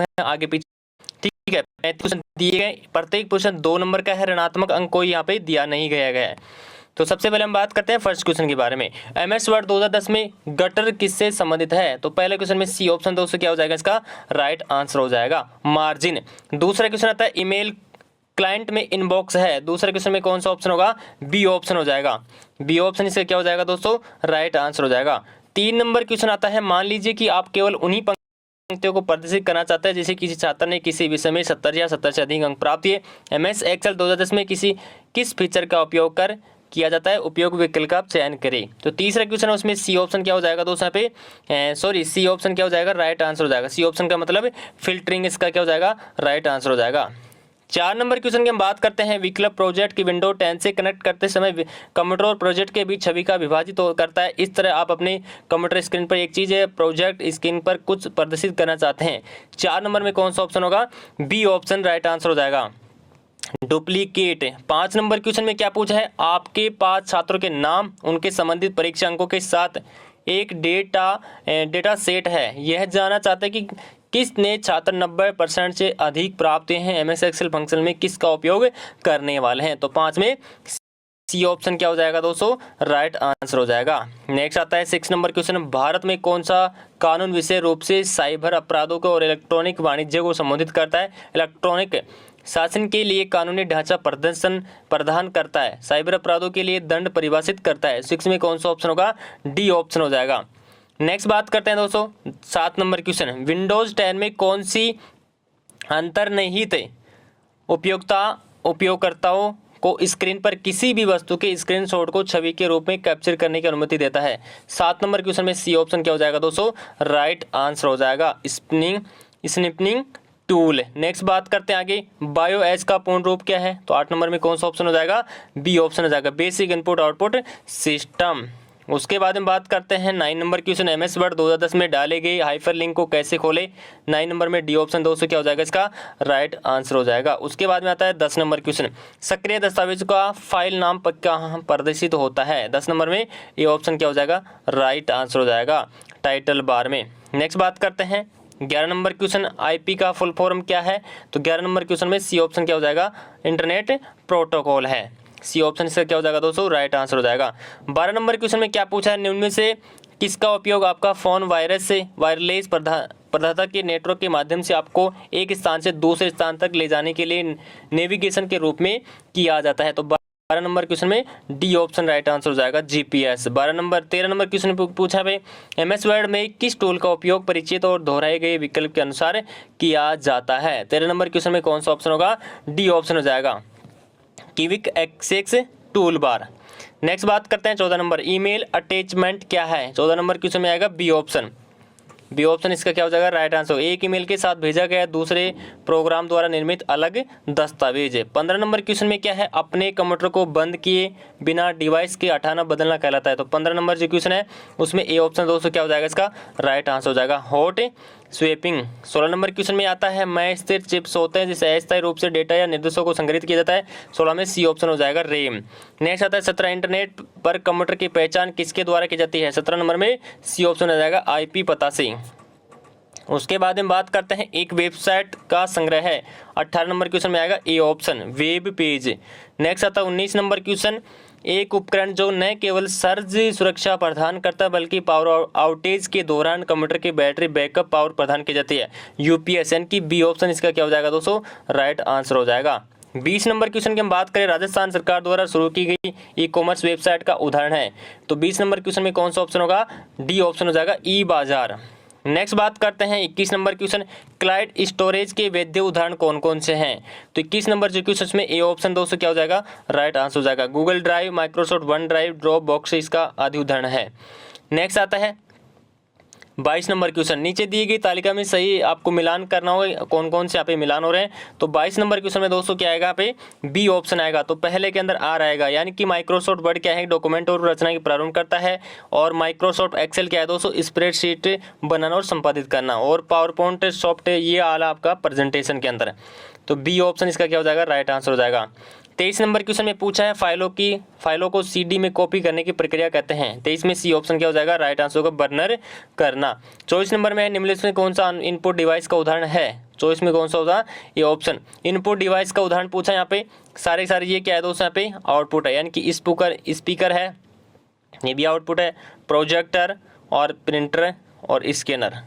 है आगे पीछे, ठीक है। 35 क्वेश्चन दिए गए, प्रत्येक क्वेश्चन 2 नंबर का है, ऋणात्मक अंक कोई यहाँ पे दिया नहीं गया है। तो सबसे पहले हम बात करते हैं फर्स्ट क्वेश्चन के बारे में। MS वर्ड 2010 में गटर किससे संबंधित है? तो पहले क्वेश्चन में सी ऑप्शन दोस्तों क्या हो जाएगा, इसका राइट आंसर हो जाएगा मार्जिन। दूसरा क्वेश्चन आता है ईमेल क्लाइंट में इनबॉक्स है, दूसरे क्वेश्चन में कौन सा ऑप्शन होगा, बी ऑप्शन हो जाएगा। बी ऑप्शन इसका क्या हो जाएगा दोस्तों, राइट आंसर हो जाएगा। 3 नंबर क्वेश्चन आता है, मान लीजिए कि आप केवल उन्हीं पंक्तियों को प्रदर्शित करना चाहते हैं जैसे किसी छात्र ने किसी विषय में 70 या 70 से अधिक अंक प्राप्त किए। MS एक्सेल 2010 में किस फीचर का उपयोग कर किया जाता है, उपयोग विकल्प का चयन करें। तो तीसरा क्वेश्चन है, उसमें सी ऑप्शन क्या हो जाएगा दोस्तों, यहाँ पे सी ऑप्शन क्या हो जाएगा, राइट आंसर हो जाएगा। सी ऑप्शन का मतलब फिल्टरिंग, इसका क्या हो जाएगा, राइट आंसर हो जाएगा। 4 नंबर क्वेश्चन की हम बात करते हैं, विकल्प प्रोजेक्ट की विंडो 10 से कनेक्ट करते समय कंप्यूटर और प्रोजेक्ट के बीच छवि का विभाजित करता है। इस तरह आप अपने कंप्यूटर स्क्रीन पर एक चीज़ है, प्रोजेक्ट स्क्रीन पर कुछ प्रदर्शित करना चाहते हैं। 4 नंबर में कौन सा ऑप्शन होगा, बी ऑप्शन राइट आंसर हो जाएगा। डुप्लीकेट। 5 नंबर क्वेश्चन में क्या पूछा है, आपके पास छात्रों के नाम उनके संबंधित परीक्षा अंकों के साथ एक डेटा सेट है, यह जानना चाहते हैं कि किसने छात्र 90% से अधिक प्राप्त हुए हैं। MS एक्सेल फंक्शन में किसका उपयोग करने वाले हैं। तो 5 में सी ऑप्शन क्या हो जाएगा दोस्तों, राइट आंसर हो जाएगा। नेक्स्ट आता है 6 नंबर क्वेश्चन, भारत में कौन सा कानून विशेष रूप से साइबर अपराधों को और इलेक्ट्रॉनिक वाणिज्य को संबोधित करता है, इलेक्ट्रॉनिक शासन के लिए कानूनी ढांचा प्रदान करता है, साइबर अपराधों के लिए दंड परिभाषित करता है। 6 में कौन सा ऑप्शन होगा, डी ऑप्शन हो जाएगा। नेक्स्ट बात करते हैं दोस्तों 7 नंबर क्वेश्चन, विंडोज 10 में कौन सी अंतर्निहित उपयोगकर्ताओं को स्क्रीन पर किसी भी वस्तु के स्क्रीनशॉट को छवि के रूप में कैप्चर करने की अनुमति देता है। 7 नंबर क्वेश्चन में सी ऑप्शन क्या हो जाएगा दोस्तों, राइट आंसर हो जाएगा, स्निपिंग टूल। नेक्स्ट बात करते हैं आगे, बायोएज का पूर्ण रूप क्या है? तो 8 नंबर में कौन सा ऑप्शन हो जाएगा, बी ऑप्शन हो जाएगा, बेसिक इनपुट आउटपुट सिस्टम। उसके बाद हम बात करते हैं 9 नंबर क्वेश्चन, MS वर्ड 2010 में डाले गए हाइपरलिंक को कैसे खोले। 9 नंबर में डी ऑप्शन दोस्तों क्या हो जाएगा, इसका राइट आंसर हो जाएगा। उसके बाद में आता है 10 नंबर क्वेश्चन, सक्रिय दस्तावेज का फाइल नाम पर कहाँ प्रदर्शित होता है। 10 नंबर में ये ऑप्शन क्या हो जाएगा, राइट आंसर हो जाएगा, टाइटल बार में। नेक्स्ट बात करते हैं 11 नंबर क्वेश्चन, IP का फुल फॉर्म क्या है। तो 11 नंबर क्वेश्चन में सी ऑप्शन क्या हो जाएगा, इंटरनेट प्रोटोकॉल है। सी ऑप्शन इसका क्या हो जाएगा दोस्तों, राइट आंसर हो जाएगा। 12 नंबर क्वेश्चन में क्या पूछा है, निम्न में से किसका उपयोग आपका फोन वायरलेस प्रदाता के नेटवर्क के माध्यम से आपको एक स्थान से दूसरे स्थान तक ले जाने के लिए नेविगेशन के रूप में किया जाता है। तो 12 नंबर क्वेश्चन में डी ऑप्शन राइट आंसर हो जाएगा, GPS। 13 नंबर क्वेश्चन पूछा है, MS वर्ड में किस टूल का उपयोग परिचित और दोहराए गए विकल्प के अनुसार किया जाता है। 13 नंबर क्वेश्चन में कौन सा ऑप्शन होगा, डी ऑप्शन हो जाएगा, quick access toolbar. Next बात करते हैं 14 नंबर, ईमेल अटैचमेंट क्या है। 14 नंबर क्वेश्चन में आएगा बी ऑप्शन, बी ऑप्शन इसका क्या हो जाएगा, राइट आंसर। एक ईमेल के साथ भेजा गया दूसरे प्रोग्राम द्वारा निर्मित अलग दस्तावेज। 15 नंबर क्वेश्चन में क्या है, अपने कंप्यूटर को बंद किए बिना डिवाइस के हटाना बदलना कहलाता है। तो 15 नंबर जो क्वेश्चन है उसमें ए ऑप्शन दोस्तों क्या हो जाएगा, इसका राइट आंसर हो जाएगा, हॉट स्वेपिंग। 16 नंबर क्वेश्चन में आता है, मैं स्थिर चिप्स होते हैं जिससे अस्थायी रूप से डेटा या निर्देशों को संग्रहित किया जाता है। 16 में सी ऑप्शन हो जाएगा, रैम। नेक्स्ट आता है 17, इंटरनेट पर कंप्यूटर की पहचान किसके द्वारा की जाती है। 17 नंबर में सी ऑप्शन हो जाएगा, IP पता से। उसके बाद हम बात करते हैं एक वेबसाइट का संग्रह है। 18 नंबर क्वेश्चन में आएगा A option, web page. Next आता है 19 नंबर क्वेश्चन, एक उपकरण जो न केवल सर्ज सुरक्षा प्रदान करता है बल्कि पावर आउटेज के दौरान कंप्यूटर की बैटरी बैकअप पावर प्रदान की जाती है, UPS। यानी कि बी ऑप्शन इसका क्या हो जाएगा दोस्तों, राइट आंसर हो जाएगा। 20 नंबर क्वेश्चन की हम बात करें, राजस्थान सरकार द्वारा शुरू की गई ई-कॉमर्स वेबसाइट का उदाहरण है। तो 20 नंबर क्वेश्चन में कौन सा ऑप्शन होगा, डी ऑप्शन हो जाएगा, ई बाजार। नेक्स्ट बात करते हैं 21 नंबर क्वेश्चन, क्लाउड स्टोरेज के वैध उदाहरण कौन कौन से हैं। तो 21 नंबर जो क्वेश्चन में ए ऑप्शन दोस्तों क्या हो जाएगा, राइट आंसर हो जाएगा, Google drive, Microsoft one drive, drop box इसका आदि उदाहरण है। नेक्स्ट आता है 22 नंबर क्वेश्चन, नीचे दी गई तालिका में सही आपको मिलान करना होगा, कौन कौन से यहाँ पे मिलान हो रहे हैं। तो 22 नंबर क्वेश्चन में दोस्तों क्या आएगा, यहाँ पे बी ऑप्शन आएगा। तो पहले के अंदर आर आएगा, यानी कि माइक्रोसॉफ्ट वर्ड क्या है, डॉक्यूमेंट और रचना की प्रारंभ करता है। और माइक्रोसॉफ्ट एक्सेल क्या है दोस्तों, स्प्रेडशीट बनाना और संपादित करना। और पावर पॉइंट सॉफ्ट ये आला आपका प्रेजेंटेशन के अंदर। तो बी ऑप्शन इसका क्या हो जाएगा, राइट आंसर हो जाएगा। 23 नंबर क्वेश्चन में पूछा है, फाइलों को CD में कॉपी करने की प्रक्रिया कहते हैं। 23 में सी ऑप्शन क्या हो जाएगा, राइट आंसर होगा, बर्नर करना। 24 नंबर में निम्नलिखित में कौन सा इनपुट डिवाइस का उदाहरण है। 24 में कौन सा होगा ये ऑप्शन। इनपुट डिवाइस का उदाहरण पूछा यहाँ पे, सारे ये क्या है दोस्तों, यहाँ पे आउटपुट है, यानी कि स्पीकर है, ये भी आउटपुट है, प्रोजेक्टर और प्रिंटर और स्कैनर।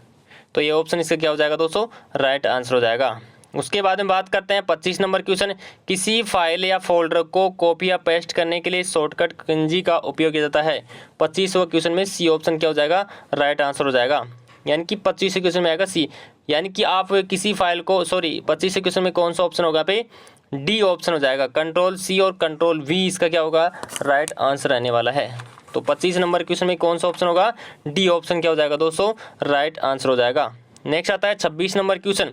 तो ये ऑप्शन इसका क्या हो जाएगा दोस्तों, राइट आंसर हो जाएगा। उसके बाद में बात करते हैं 25 नंबर क्वेश्चन, किसी फाइल या फोल्डर को कॉपी या पेस्ट करने के लिए शॉर्टकट कुंजी का उपयोग किया जाता है। 25वां क्वेश्चन में सी ऑप्शन क्या हो जाएगा, राइट आंसर हो जाएगा। यानी कि 25वें क्वेश्चन में आएगा सी, यानी कि आप किसी फाइल को 25वें क्वेश्चन में कौन सा ऑप्शन होगा पे, डी ऑप्शन हो जाएगा। कंट्रोल सी और कंट्रोल वी इसका क्या होगा, राइट आंसर रहने वाला है। तो 25 नंबर क्वेश्चन में कौन सा ऑप्शन होगा, डी ऑप्शन क्या हो जाएगा दोस्तों, राइट आंसर हो जाएगा। नेक्स्ट आता है 26 नंबर क्वेश्चन,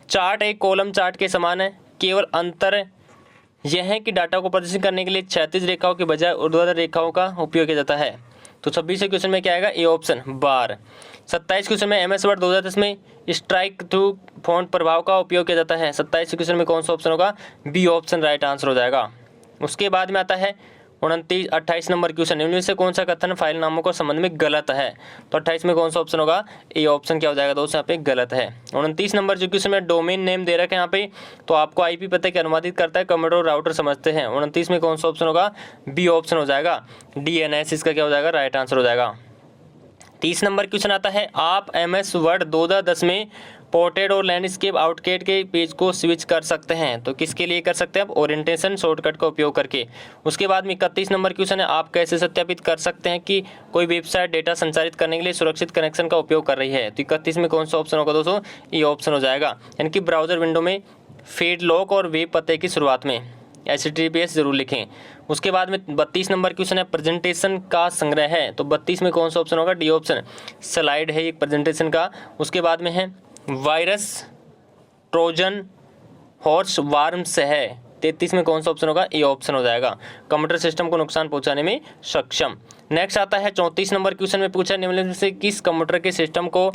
चार्ट एक कॉलम चार्ट के समान है, केवल अंतर यह है कि डाटा को प्रदर्शित करने के लिए क्षैतिज रेखाओं के बजाय ऊर्ध्वाधर रेखाओं का उपयोग किया जाता है। तो 26वें क्वेश्चन में क्या आएगा, ए ऑप्शन बार। 27 क्वेश्चन में MS वर्ड 2010 में स्ट्राइक थ्रू फॉन्ट प्रभाव का उपयोग किया जाता है। 27 क्वेश्चन में कौन सा ऑप्शन होगा, बी ऑप्शन राइट आंसर हो जाएगा। उसके बाद में आता है 28 नंबर क्वेश्चन, इनमें से कौन सा कथन फाइल नामों के संबंध में गलत है। तो 28 में कौन सा ऑप्शन होगा, ए ऑप्शन क्या हो जाएगा दोस्तों, यहाँ पे गलत है। 29 नंबर जो क्वेश्चन में डोमेन नेम दे रखा है यहाँ पे, तो आपको IP पते के अनुवादित करता है कंप्यूटर और राउटर समझते हैं। 29 में कौन सा ऑप्शन होगा, बी ऑप्शन हो जाएगा, DNS इसका क्या हो जाएगा, राइट आंसर हो जाएगा। 30 नंबर क्वेश्चन आता है, आप MS वर्ड 2010 में पोर्ट्रेट और लैंडस्केप आउटकेट के पेज को स्विच कर सकते हैं। तो किसके लिए कर सकते हैं आप, ओरिएंटेशन शॉर्टकट का उपयोग करके। उसके बाद में 31 नंबर क्वेश्चन है, आप कैसे सत्यापित कर सकते हैं कि कोई वेबसाइट डेटा संचारित करने के लिए सुरक्षित कनेक्शन का उपयोग कर रही है। तो 31 में कौन सा ऑप्शन होगा दोस्तों, ये ऑप्शन हो जाएगा, यानी कि ब्राउजर विंडो में फीड लॉक और वेब पते की शुरुआत में HTTPS जरूर लिखें। उसके बाद में 32 नंबर क्वेश्चन है, प्रेजेंटेशन का संग्रह है। तो 32 में कौन सा ऑप्शन होगा, डी ऑप्शन, स्लाइड है एक प्रेजेंटेशन का। उसके बाद में है वायरस ट्रोजन हॉर्स वार्म्स है। 33 में कौन सा ऑप्शन होगा, ए ऑप्शन हो जाएगा, कंप्यूटर सिस्टम को नुकसान पहुंचाने में सक्षम। नेक्स्ट आता है 34 नंबर क्वेश्चन में पूछा, निम्नलिखित में से किस कंप्यूटर के सिस्टम को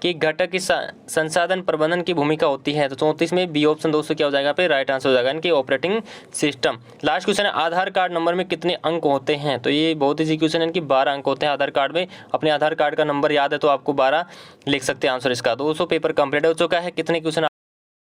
कि घटक की संसाधन प्रबंधन की भूमिका होती है। तो 34 में बी ऑप्शन दोस्तों क्या हो जाएगा पे, राइट आंसर हो जाएगा, इनकी ऑपरेटिंग सिस्टम। लास्ट क्वेश्चन है, आधार कार्ड नंबर में कितने अंक होते हैं। तो ये बहुत ईजी क्वेश्चन है, इनकी 12 अंक होते हैं आधार कार्ड में। अपने आधार कार्ड का नंबर याद है तो आपको 12 लिख सकते हैं आंसर इसका। दोस्तों पेपर कंप्लीट हो चुका है। कितने क्वेश्चन